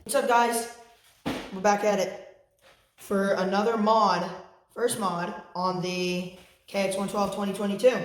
What's up, guys? We're back at it for another first mod on the KX112 2022.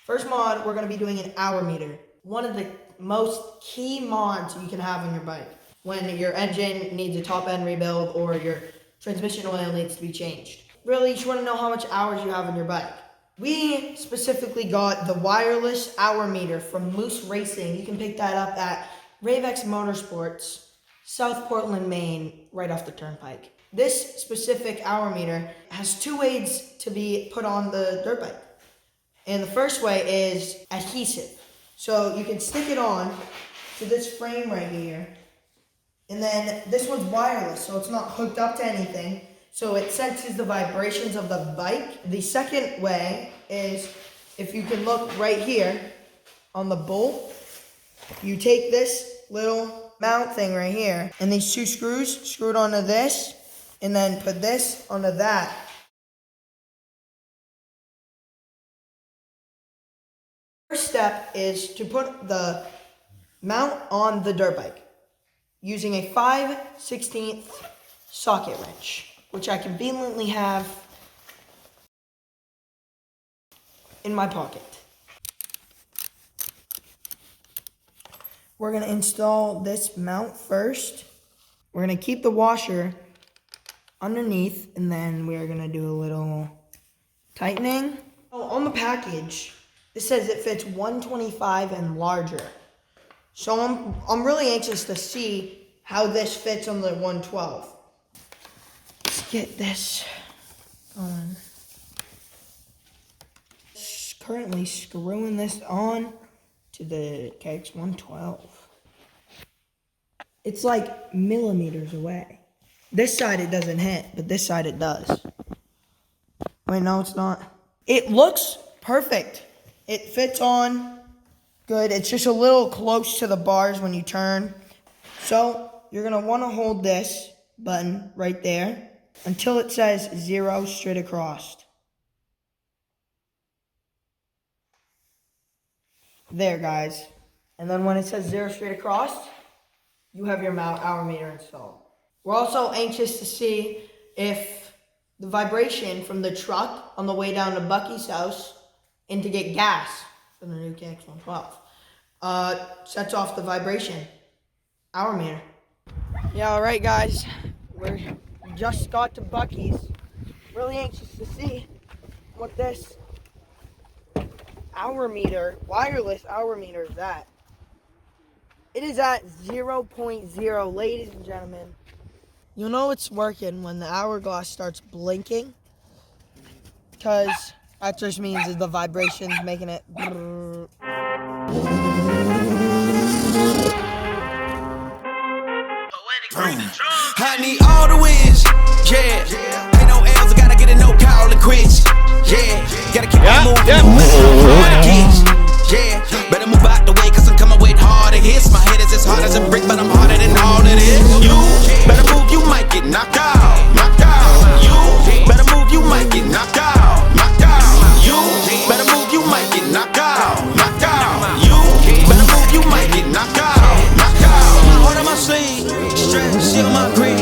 First mod, we're going to be doing an hour meter. One of the most key mods you can have on your bike when your engine needs a top end rebuild or your transmission oil needs to be changed. Really, you just want to know how much hours you have on your bike. We specifically got the wireless hour meter from Moose Racing. You can pick that up at Ravex Motorsports, South Portland, Maine, right off the turnpike. This specific hour meter has two ways to be put on the dirt bike. And the first way is adhesive. So you can stick it on to this frame right here. And then this one's wireless, so it's not hooked up to anything. So it senses the vibrations of the bike. The second way is, if you can look right here on the bolt, you take this little mount thing right here, and these two screws screwed onto this, and then put this onto that. First step is to put the mount on the dirt bike using a 5/16 socket wrench, which I conveniently have in my pocket. We're going to install this mount first. We're going to keep the washer underneath, and then we're going to do a little tightening. On the package, it says it fits 125 and larger. So I'm really anxious to see how this fits on the 112. Let's get this on. Currently screwing this on to the KX112. It's like millimeters away. This side it doesn't hit, but this side it does. Wait, no, it's not. It looks perfect. It fits on good. It's just a little close to the bars when you turn. So you're gonna wanna hold this button right there until it says 0 straight across. There, guys. And then when it says 0 straight across, you have your hour meter installed. We're also anxious to see if the vibration from the truck on the way down to Bucky's house and to get gas for the new KX112 sets off the vibration hour meter. Yeah, all right, guys. We just got to Bucky's. Really anxious to see what this hour meter, wireless hour meter is at. It is at 0.0, ladies and gentlemen. You'll know it's working when the hourglass starts blinking, because that just means the vibration's making it. I need all the wins, yeah. Ain't no L's, I gotta get a no call and quits, yeah. Gotta keep on moving, yeah. Better move out the way, cause I'm coming with harder hits. My head is as hard as a brick, but I'm harder than all of this. You better move, you might get knocked out, knocked out. You better move, you might get knocked out, knocked out. You better move, you might get knocked out, knocked out. You better move, you might get knocked out, knocked out. My heart on my sleeve, stress, shit on my grip.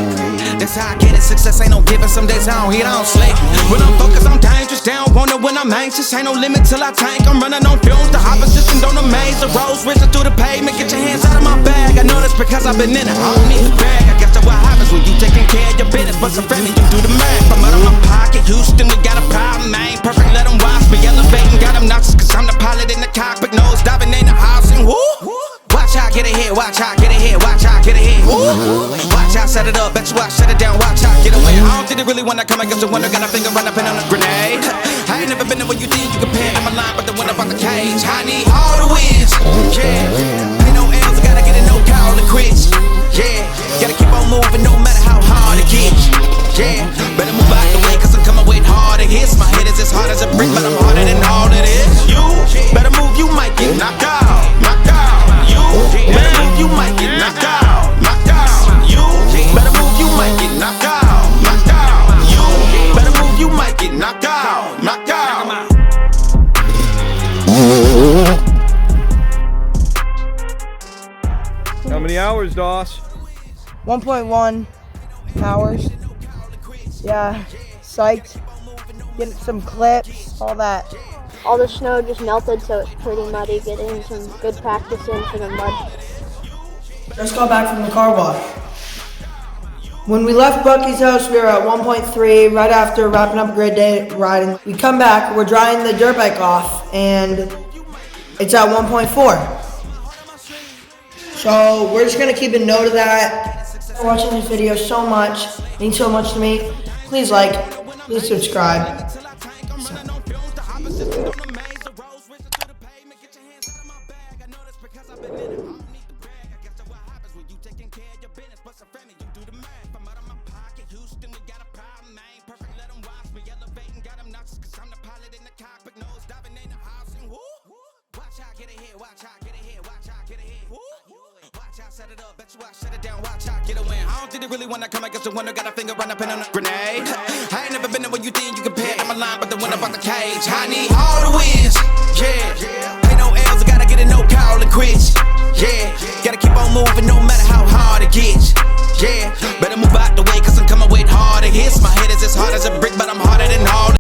That's how I get it, success ain't no giving. Some days I don't hit, I don't sleep. When I'm focused, I'm dangerous. They don't want it when I'm anxious. Ain't no limit till I tank. I'm running on fumes. The opposition don't amaze. The roads racing through the pavement. Get your hands out of my bag. I know that's because I've been in it. I don't need to brag. I guess that's what happens when you taking care of your business. But some family, you do the math. I'm out of my pocket. Houston, we got a problem. I ain't perfect, let them watch me. Elevating, got them nauseous. Cause I'm the pilot in the cockpit. Nose diving in the house. And woo! Watch out, get ahead, watch out, get ahead, watch out, get ahead. Watch out, set it up, bet you I shut it down, watch out, get away. I don't think they really wanna come against the winner, got a finger run up and on a grenade. I ain't never been there where you did, you compare, I'm a line, but the winner about the cage. I need all the wins, yeah. Ain't no L's, I gotta get a no call and quits, yeah. Gotta keep on moving no matter how hard it gets, yeah. Better move out the way, cause I'm coming with harder hits. My head is as hard as a brick, but I'm harder than all of this. You better move, you might get knocked out, knocked out. You better move, you might get knocked out, knocked out. You better move, you might get knocked out, knocked out. You better move, you might get knocked out, knocked out. How many hours, Doss? 1.1 hours. Yeah, psyched. Getting some clips, all that. All the snow just melted, so it's pretty muddy. Getting some good practice in for the mud. Just got back from the car wash. When we left Bucky's house, we were at 1.3, right after wrapping up grid day riding. We come back, we're drying the dirt bike off, and it's at 1.4. So we're just gonna keep a note of that. For watching this video so much, it means so much to me. Please like, please subscribe. Set it up, bet you I shut it down, watch out, get a win. I don't think they really wanna come against the winner, got a finger run up in on a grenade. I ain't never been there when you think you compare. I'm a line, but the winner about the cage. I need all the wins, yeah. Ain't no L's, I gotta get it, no call and quits, yeah. Gotta keep on moving no matter how hard it gets, yeah.